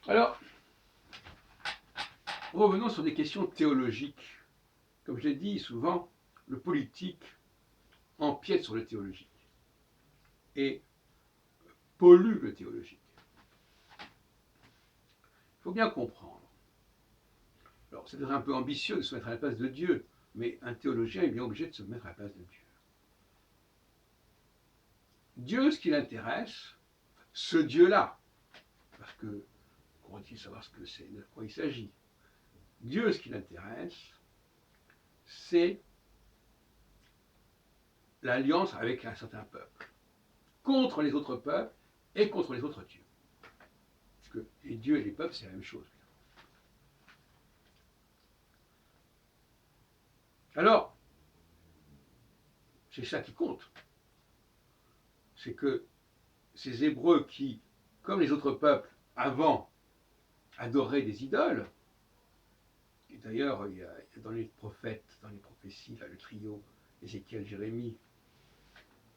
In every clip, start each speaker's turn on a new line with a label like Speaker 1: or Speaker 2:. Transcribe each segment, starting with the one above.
Speaker 1: Alors, revenons sur des questions théologiques. Comme je l'ai dit souvent, le politique empiète sur le théologique et pollue le théologique. Il faut bien comprendre. Alors, c'est peut-être un peu ambitieux de se mettre à la place de Dieu, mais un théologien est bien obligé de se mettre à la place de Dieu. Dieu, ce qui l'intéresse, ce Dieu-là, parce que on va savoir ce que c'est, de quoi il s'agit. Dieu, ce qui l'intéresse, c'est l'alliance avec un certain peuple, contre les autres peuples et contre les autres dieux. Parce que les dieux et les peuples, c'est la même chose. Alors, c'est ça qui compte. C'est que ces Hébreux qui, comme les autres peuples, avant, adoraient des idoles, et d'ailleurs, il y a dans les prophètes, dans les prophéties, là, le trio Ézéchiel, Jérémie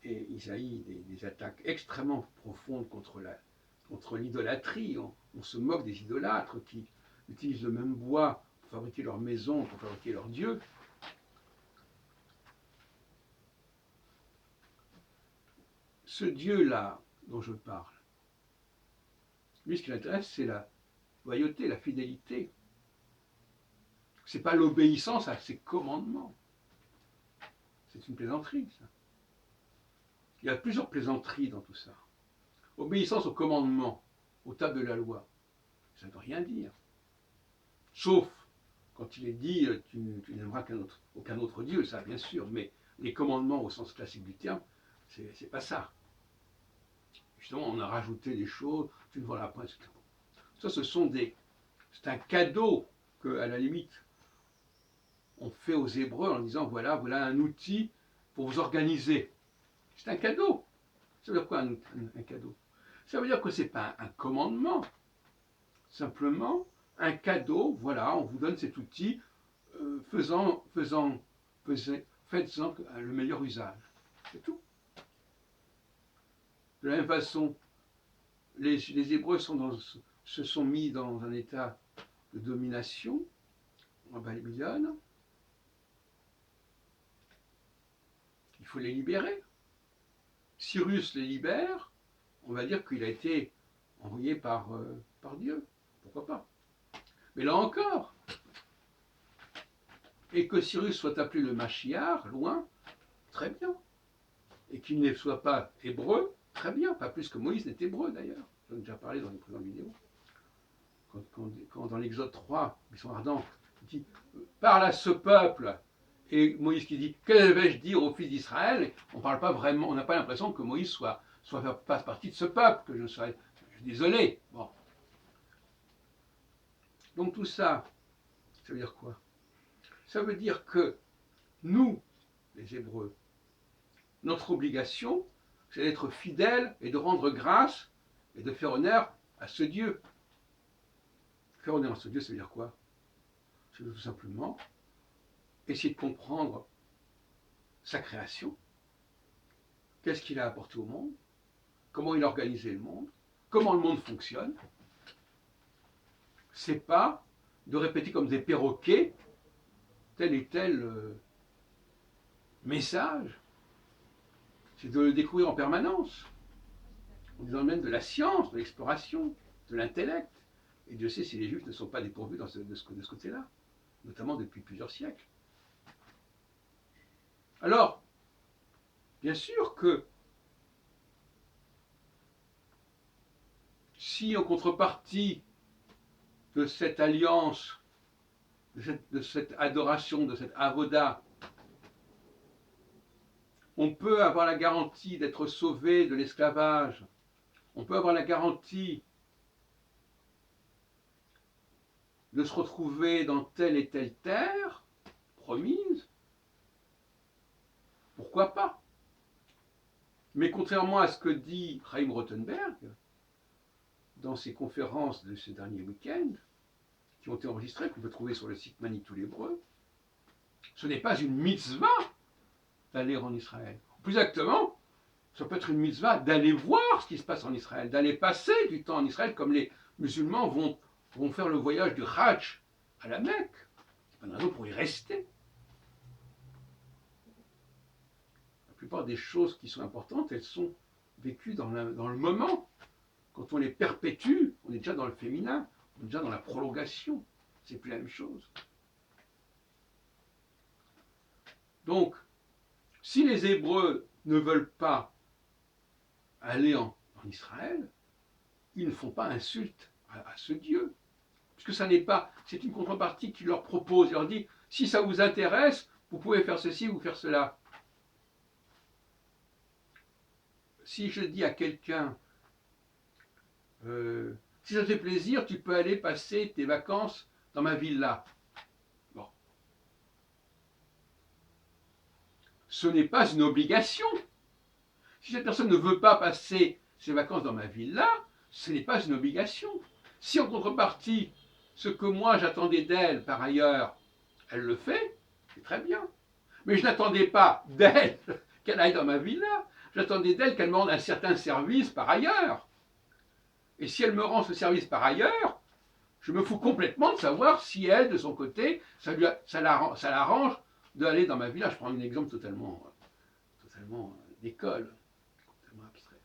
Speaker 1: et Isaïe, des attaques extrêmement profondes contre l'idolâtrie. On se moque des idolâtres qui utilisent le même bois pour fabriquer leur maison, pour fabriquer leur dieu. Ce Dieu-là dont je parle, lui, ce qui l'intéresse, c'est la loyauté, la fidélité. Ce n'est pas l'obéissance à ses commandements. C'est une plaisanterie, ça. Il y a plusieurs plaisanteries dans tout ça. Obéissance aux commandements, aux tables de la loi, ça ne veut rien dire. Sauf quand il est dit tu n'aimeras aucun autre Dieu, ça bien sûr, mais les commandements au sens classique du terme, c'est pas ça. Justement, on a rajouté des choses, tu ne voleras pas, etc. Ça, c'est un cadeau que, à la limite, on fait aux Hébreux en disant voilà un outil pour vous organiser. C'est un cadeau. Ça veut dire quoi un cadeau? Ça veut dire que ce n'est pas un commandement, simplement un cadeau, voilà, on vous donne cet outil, faites-en le meilleur usage. C'est tout. De la même façon, les Hébreux se sont mis dans un état de domination en Babylone. Il faut les libérer. Cyrus les libère, on va dire qu'il a été envoyé par Dieu. Pourquoi pas? Mais là encore, et que Cyrus soit appelé le Machiar, loin, très bien. Et qu'il ne soit pas hébreu, très bien. Pas plus que Moïse n'est hébreu d'ailleurs. J'en ai déjà parlé dans les précédentes vidéos. Quand dans l'Exode 3, ils sont ardents, il dit parle à ce peuple. Et Moïse qui dit que vais-je dire aux fils d'Israël? On parle pas vraiment, on n'a pas l'impression que Moïse fasse partie de ce peuple, que je suis désolé. Bon. Donc tout ça, ça veut dire quoi? Ça veut dire que nous, les Hébreux, notre obligation, c'est d'être fidèles et de rendre grâce et de faire honneur à ce Dieu. Faire honneur à ce Dieu, ça veut dire quoi? C'est tout simplement essayer de comprendre sa création, qu'est-ce qu'il a apporté au monde, comment il a organisé le monde, comment le monde fonctionne. C'est pas de répéter comme des perroquets tel et tel message. C'est de le découvrir en permanence. On est dans le domaine de la science, de l'exploration, de l'intellect. Et Dieu sait si les Juifs ne sont pas dépourvus de ce côté-là, notamment depuis plusieurs siècles. Alors, bien sûr que si en contrepartie de cette alliance, de cette adoration, de cette avoda, on peut avoir la garantie d'être sauvé de l'esclavage, on peut avoir la garantie de se retrouver dans telle et telle terre promise, pourquoi pas? Mais contrairement à ce que dit Chaim Rothenberg, dans ses conférences de ces derniers week-ends, qui ont été enregistrées, qu'on peut trouver sur le site Manitou l'Hébreu, ce n'est pas une mitzvah d'aller en Israël. Plus exactement, ça peut être une mitzvah d'aller voir ce qui se passe en Israël, d'aller passer du temps en Israël, comme les musulmans vont faire le voyage du Hajj à la Mecque. C'est pas une raison pour y rester. La plupart des choses qui sont importantes, elles sont vécues dans le moment. Quand on les perpétue, on est déjà dans le féminin, on est déjà dans la prolongation. C'est plus la même chose. Donc, si les Hébreux ne veulent pas aller en Israël, ils ne font pas insulte à ce Dieu. Puisque ça n'est pas, c'est une contrepartie qu'il leur propose. Il leur dit, si ça vous intéresse, vous pouvez faire ceci ou faire cela. Si je dis à quelqu'un, si ça te fait plaisir, tu peux aller passer tes vacances dans ma villa. Bon. Ce n'est pas une obligation. Si cette personne ne veut pas passer ses vacances dans ma villa, ce n'est pas une obligation. Si en contrepartie, ce que moi j'attendais d'elle par ailleurs, elle le fait, c'est très bien. Mais je n'attendais pas d'elle qu'elle aille dans ma villa, j'attendais d'elle qu'elle me rende un certain service par ailleurs. Et si elle me rend ce service par ailleurs, je me fous complètement de savoir si elle, de son côté, ça l'arrange d'aller dans ma villa. Je prends un exemple totalement d'école, totalement abstrait.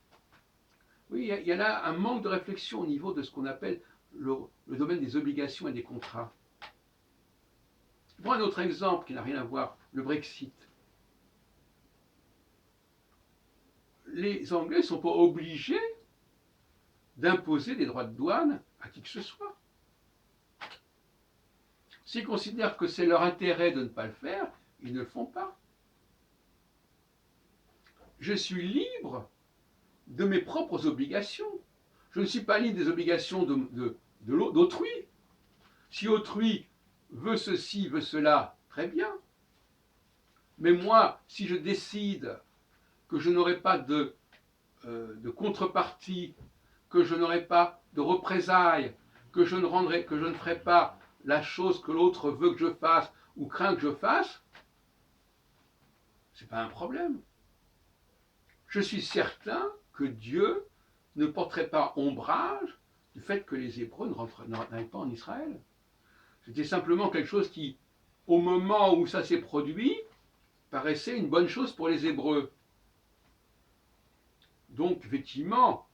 Speaker 1: Oui, il y a là un manque de réflexion au niveau de ce qu'on appelle le domaine des obligations et des contrats. Je prends un autre exemple qui n'a rien à voir, le Brexit. Les Anglais ne sont pas obligés d'imposer des droits de douane à qui que ce soit. S'ils considèrent que c'est leur intérêt de ne pas le faire, ils ne le font pas. Je suis libre de mes propres obligations. Je ne suis pas libre des obligations d'autrui. Si autrui veut ceci, veut cela, très bien. Mais moi, si je décide que je n'aurai pas de contrepartie, que je n'aurai pas de représailles, que je ne ferai pas la chose que l'autre veut que je fasse ou craint que je fasse, c'est pas un problème. Je suis certain que Dieu ne porterait pas ombrage du fait que les Hébreux n'aillent pas en Israël. C'était simplement quelque chose qui, au moment où ça s'est produit, paraissait une bonne chose pour les Hébreux. Donc, effectivement,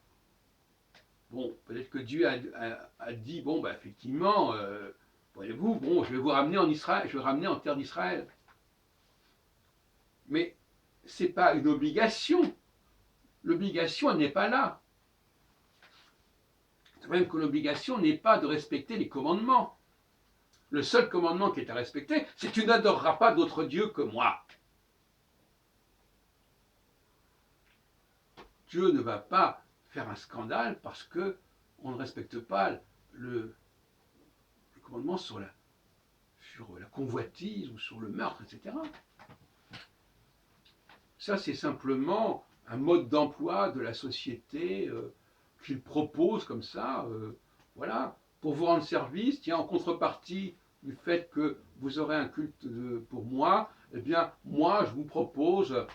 Speaker 1: bon, peut-être que Dieu a dit, bon, bah, effectivement, voyez-vous, bon, je vais vous ramener en Israël, je vais ramener en terre d'Israël. Mais ce n'est pas une obligation. L'obligation, elle n'est pas là. C'est même que l'obligation n'est pas de respecter les commandements. Le seul commandement qui est à respecter, c'est que tu n'adoreras pas d'autre Dieu que moi. Dieu ne va pas faire un scandale parce qu'on ne respecte pas le commandement sur la convoitise ou sur le meurtre, etc. Ça, c'est simplement un mode d'emploi de la société qu'il propose comme ça, voilà, pour vous rendre service, tiens, en contrepartie du fait que vous aurez un culte pour moi, eh bien, moi, je vous propose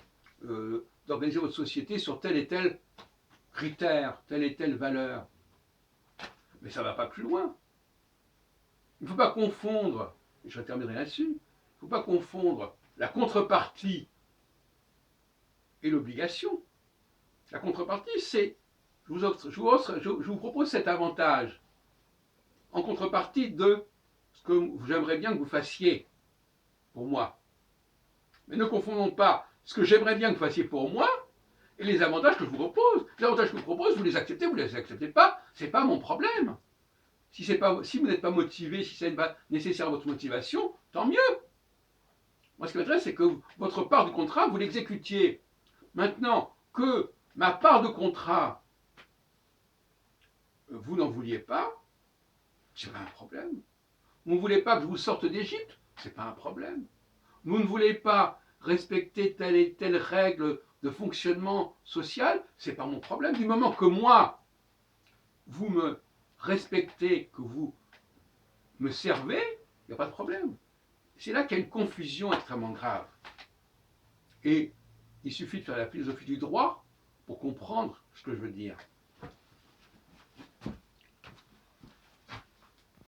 Speaker 1: d'organiser votre société sur tel et tel critère, telle et telle valeur. Mais ça ne va pas plus loin. Il ne faut pas confondre, et je terminerai là-dessus, il ne faut pas confondre la contrepartie et l'obligation. La contrepartie, c'est, je vous propose cet avantage en contrepartie de ce que j'aimerais bien que vous fassiez pour moi. Mais ne confondons pas ce que j'aimerais bien que vous fassiez pour moi et les avantages que je vous propose. Les avantages que je vous propose, vous les acceptez, vous ne les acceptez pas, ce n'est pas mon problème. Si vous n'êtes pas motivé, si ce n'est pas nécessaire à votre motivation, tant mieux. Moi, ce qui m'intéresse, c'est que votre part du contrat, vous l'exécutiez. Maintenant, que ma part de contrat, vous n'en vouliez pas, c'est pas un problème. Vous ne voulez pas que je vous sorte d'Égypte, c'est pas un problème. Vous ne voulez pas respecter telle et telle règle de fonctionnement social, c'est pas mon problème. Du moment que moi, vous me respectez, que vous me servez, il n'y a pas de problème. C'est là qu'il y a une confusion extrêmement grave. Et il suffit de faire la philosophie du droit pour comprendre ce que je veux dire.